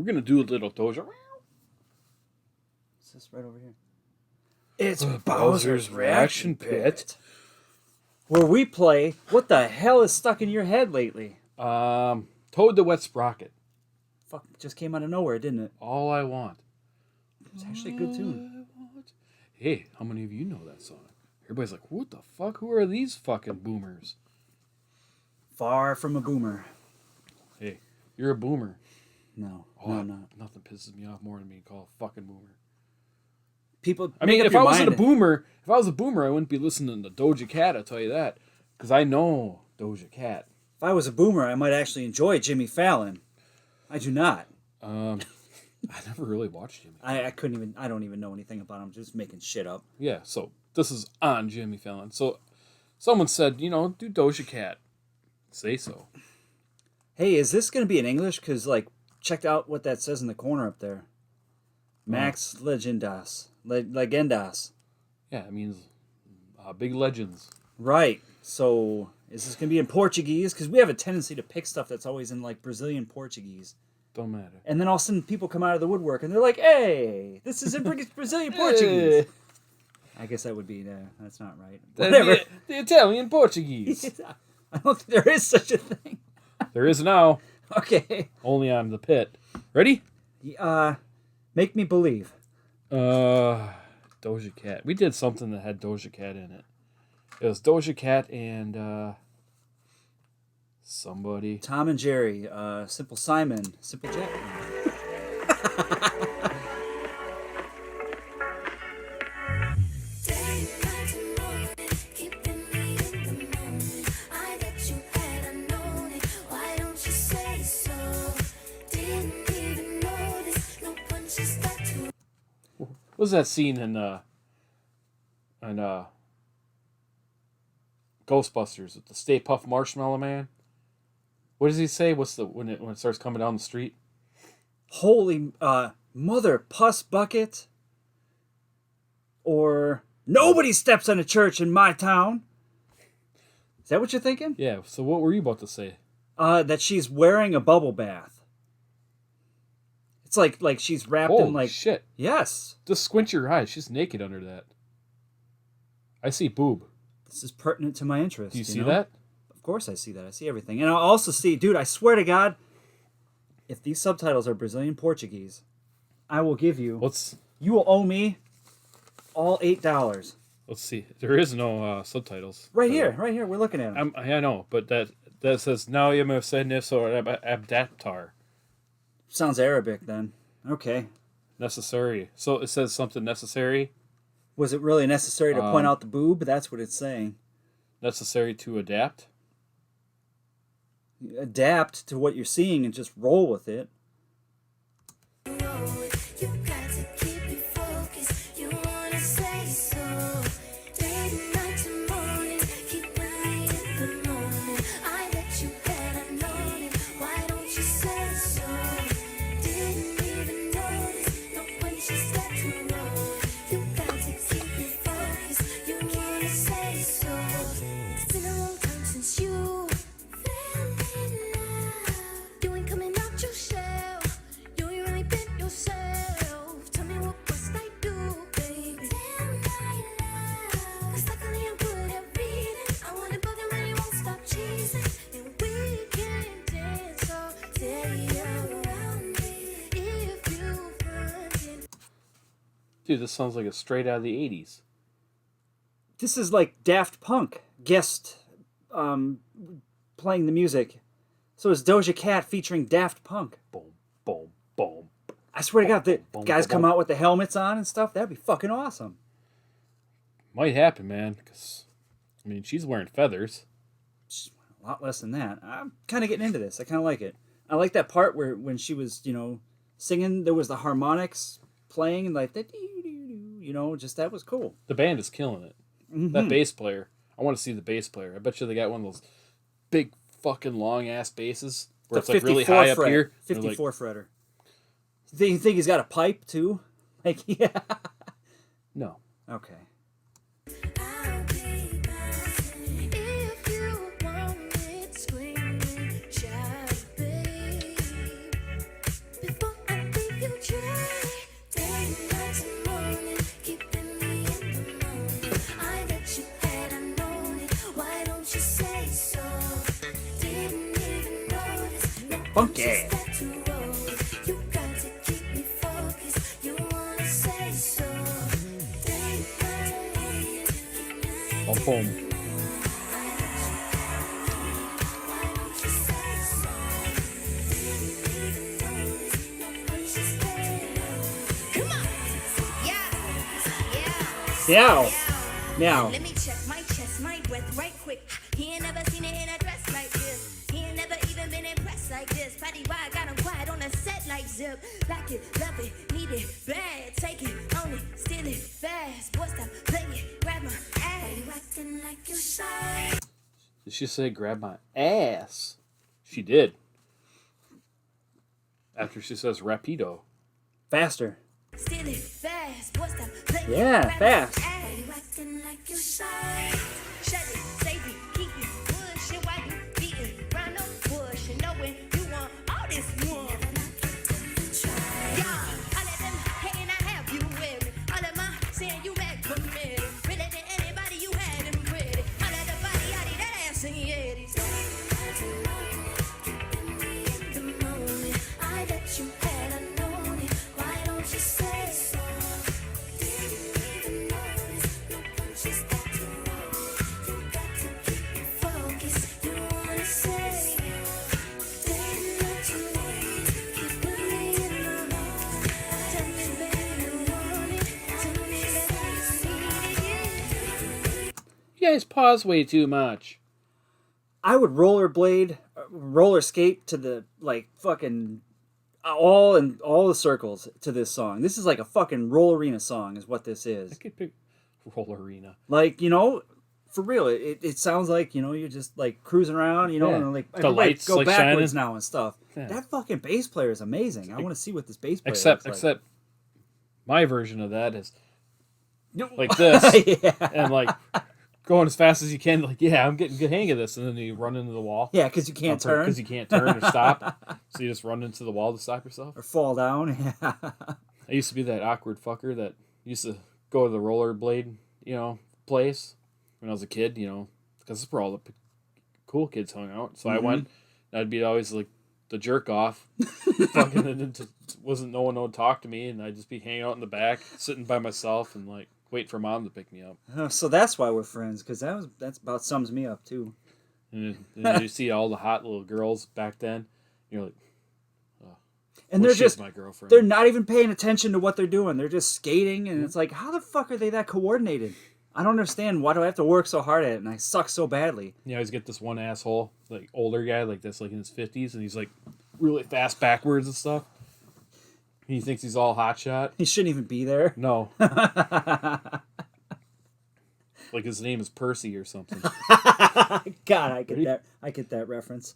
We're gonna do a little Doja. Is this right over here? It's Bowser's Reaction Pit. Where we play, what the hell is stuck in your head lately? Toad the Wet Sprocket. Fuck, just came out of nowhere, didn't it? All I Want. It's actually a good tune. Hey, how many of you know that song? Everybody's like, what the fuck? Who are these fucking boomers? Far from a boomer. Hey, you're a boomer. No, Oh, no, I'm not. Nothing pisses me off more than being called a fucking boomer. People, I mean, if I wasn't a boomer, I wouldn't be listening to Doja Cat, I'll tell you that. Because I know Doja Cat. If I was a boomer, I might actually enjoy Jimmy Fallon. I do not. I never really watched Jimmy. I couldn't even. I don't even know anything about him. Just making shit up. Yeah, so this is on Jimmy Fallon. So someone said, do Doja Cat. Say so. Hey, is this going to be in English? Because, check out what that says in the corner up there. Max Legendas. Legendas. Yeah, it means big legends. Right. So, is this going to be in Portuguese? Because we have a tendency to pick stuff that's always in, Brazilian Portuguese. Don't matter. And then all of a sudden people come out of the woodwork and they're like, hey, this is in Brazilian Portuguese. I guess that would be, that's not right. Whatever. The Italian Portuguese. I don't think there is such a thing. There is now. Okay. Only on the pit. Ready? Make me believe. Doja Cat. We did something that had Doja Cat in it. It was Doja Cat and somebody. Tom and Jerry, Simple Simon, Simple Jack. What was that scene in Ghostbusters with the Stay Puft Marshmallow Man? What does he say? What's the when it starts coming down the street? Holy mother puss bucket. Or nobody steps on a church in my town. Is that what you're thinking? Yeah. So what were you about to say? That she's wearing a bubble bath. It's like she's wrapped in Holy shit. Yes. Just squint your eyes. She's naked under that. I see boob. This is pertinent to my interest. Do you see know? that? Of course I see that. I see everything. And I also see, dude, I swear to God, if these subtitles are Brazilian Portuguese, I will give you... You will owe me all $8. Let's see. There is no subtitles. Right here. We're looking at them. I know, but that says, now you have said this or abdaptar. Sounds Arabic then. Okay. Necessary. So it says something necessary. Was it really necessary to point out the boob? That's what it's saying. Necessary to adapt. Adapt to what you're seeing and just roll with it. Dude, this sounds like a straight out of the 80s. This is like Daft Punk guest playing the music. So it's Doja Cat featuring Daft Punk. Boom, boom, boom. I swear to God, the boom, guys boom, come boom. out with the helmets on and stuff. That'd be fucking awesome. Might happen, man. Because, I mean, she's wearing feathers. A lot less than that. I'm kind of getting into this. I kind of like it. I like that part where when she was, singing, there was the harmonics playing and like the just that was cool. The band is killing it. Mm-hmm. That bass player. I want to see the bass player. I bet you they got one of those big fucking long ass basses where it's like really high up here. 54 fretter. You think he's got a pipe too? Yeah. No. Okay. Before I Funky. Boom, boom. Meow. Meow. Let me check my chest, my breath right quick. He ain't never seen it in a dress like this. He ain't never even been impressed like this. Patty why got him quiet on a set like Zip. Like it, love it, need it, bad. Take it, own it, steal it, fast. Boy, stop playing it, grab my ass. You acting like you shy. Did she say grab my ass? She did. After she says rapido. Faster. Steal it, fast. Boy, stop playing Yeah, it, grab fast. my ass. You acting like you shy. Shut it, save it, keep it, push it while you beating round no bush. And knowing you want all this one. Yeah, all of them hating, I have you with me. All of my saying you back committed. Really than anybody you had him pretty. All of the body, yaddy, that ass and yaddies. The moment I let you had I known it. Why don't you say so? Didn't even notice. No punches that you roll. You got to keep your focus. You wanna say didn't let you wait. Keep believing I'm on. Tell me, baby, you want it. Tell me that you need it. You guys pause way too much. I would roller skate to the like fucking all the circles to this song. This is like a fucking roll arena song, is what this I is. could pick roll arena. Like, for real, it sounds like you're just like cruising around, Yeah. and like The everybody lights, go like, backwards shining. now and stuff. Yeah. That fucking bass player is amazing. I want to see what this bass player Except looks like. my version of that is like this. Yeah. And like going as fast as you can. Like, yeah, I'm getting good hang of this. And then you run into the wall. Yeah, because you can't turn Because you can't turn or stop. So you just run into the wall to stop yourself. or fall down. Yeah. I used to be that awkward fucker that used to go to the rollerblade, place when I was a kid, because that's where all the cool kids hung out. So I went, and I'd be always like the jerk off. Fucking, and it just wasn't no one would talk to me, and I'd just be hanging out in the back, sitting by myself, and like wait for mom to pick me up. So that's why we're friends, because that's about sums me up too. And then you see all the hot little girls back then. You're like, And well, they're she's just my girlfriend. they're not even paying attention to what they're doing. They're just skating, and it's like, how the fuck are they that coordinated? I don't understand. Why do I have to work so hard at it? And I suck so badly. You always get this one asshole, like older guy, like this, like in his 50s, and he's like really fast backwards and stuff. He thinks he's all hotshot. He shouldn't even be there. No. Like his name is Percy or something. God, I get that. I get that reference.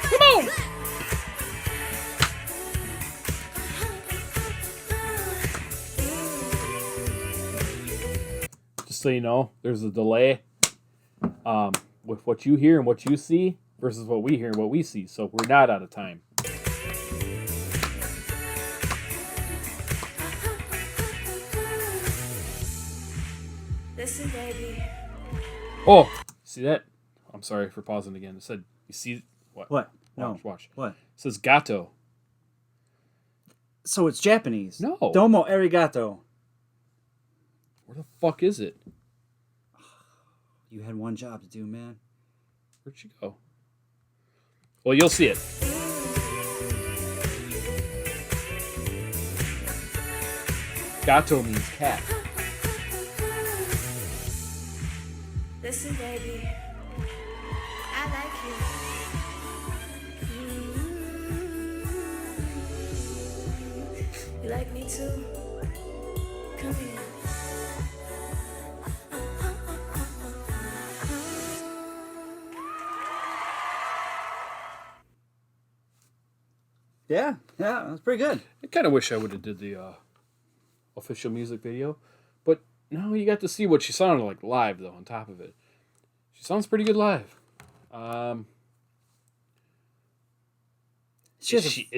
Come on! Just so you know, there's a delay with what you hear and what you see versus what we hear and what we see. So we're not out of time. Listen, baby. Oh, see that? I'm sorry for pausing again. It said, you see what? What? Watch. What? It says gato. So it's Japanese. No. Domo arigato. Where the fuck is it? You had one job to do, man. Where'd she go? Well, you'll see it. Gato means cat. Listen, baby. I like you. You like me too? Come here. Yeah, that's pretty good. I kind of wish I would have did the official music video, but no, you got to see what she sounded like live though. On top of it, she sounds pretty good live. Is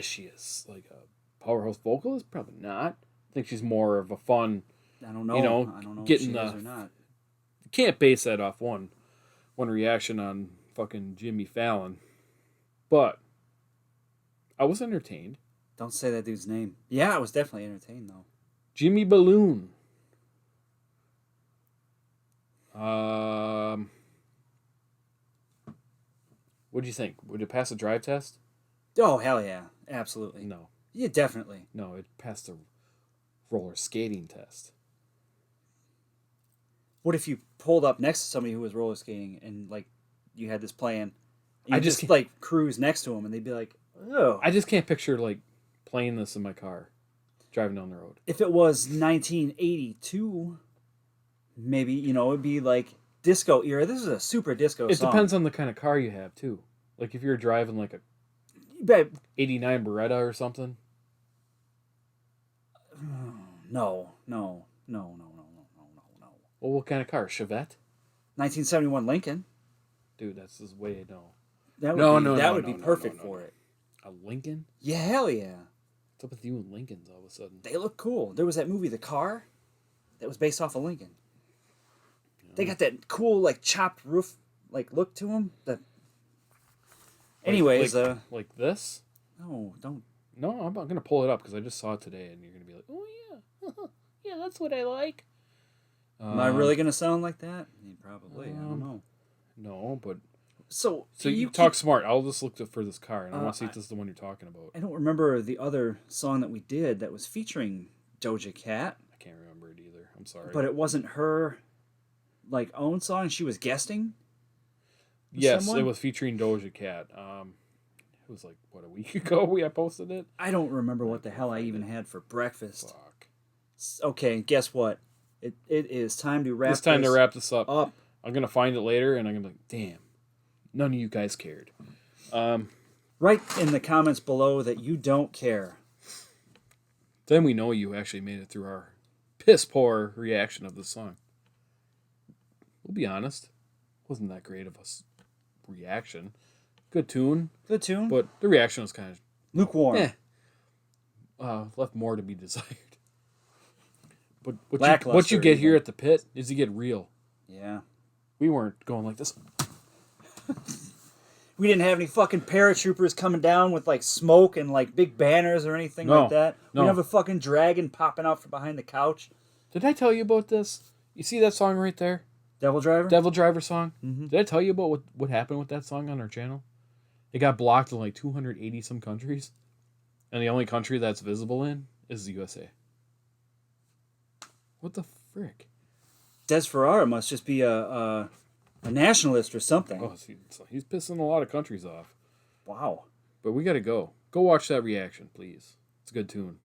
she like a powerhouse vocalist? Probably not. I think she's more of a fun. I don't know. You know, I don't know getting if she is the- or not. You can't base that off one reaction on fucking Jimmy Fallon. But I was entertained. Don't say that dude's name. Yeah, I was definitely entertained though. Jimmy Balloon. What'd you think? Would it pass a drive test? Oh hell yeah, absolutely. No. Yeah, definitely. No, it passed a roller skating test. What if you pulled up next to somebody who was roller skating and like you had this playing? And you I just just can't- like cruise next to them and they'd be like, "Oh." I just can't picture like playing this in my car, driving down the road. If it was 1982, maybe it'd be like disco era. This is a super disco It song. depends on the kind of car you have too. Like if you're driving like a You bet. '89 Beretta or something. No. Well, what kind of car? Chevette? 1971 Lincoln. Dude, that's just way no. That would No, be, no, that no, would no, be no, perfect no, for no. it. A Lincoln? Yeah, hell yeah. What's up with you and Lincolns all of a sudden? They look cool. There was that movie, The Car, that was based off of Lincoln. They got that cool, like, chopped roof, like, look to them. Anyways, like this? no, don't. No, I'm gonna pull it up because I just saw it today, and you're gonna be like, oh yeah, yeah, that's what I like. Am I really going to sound like that? Yeah, probably. I don't know. No, but So you talk smart. I'll just look for this car, and I want to see if this is the one you're talking about. I don't remember the other song that we did that was featuring Doja Cat, I can't remember it either. I'm sorry. but it wasn't her, like, own song. She was guesting. Yes, someone? it was featuring Doja Cat. It was like what, a week ago I posted it. I don't remember what the hell I even had for breakfast. Fuck. Okay, guess what? It is time to wrap. It's time to wrap this up. up. I'm gonna find it later, and I'm gonna be like, damn, none of you guys cared. Write in the comments below that you don't care. Then we know you actually made it through our piss poor reaction of this song. We'll be honest, wasn't that great of a reaction. Good tune, Good tune, but the reaction was kind of lukewarm. left more to be desired. But what Lackluster, you get here even. at the pit is you get real. Yeah. We weren't going like this. We didn't have any fucking paratroopers coming down with like smoke and like big banners or anything No, like that. We no. didn't have a fucking dragon popping out from behind the couch. Did I tell you about this? You see that song right there? Devil Driver? Devil Driver song? Mm-hmm. Did I tell you about what happened with that song on our channel? It got blocked in like 280 some countries. And the only country that's visible in is the USA. What the frick? Des Ferrara must just be a nationalist or something. Oh, he's pissing a lot of countries off. Wow. But we gotta go. Go watch that reaction, please. It's a good tune.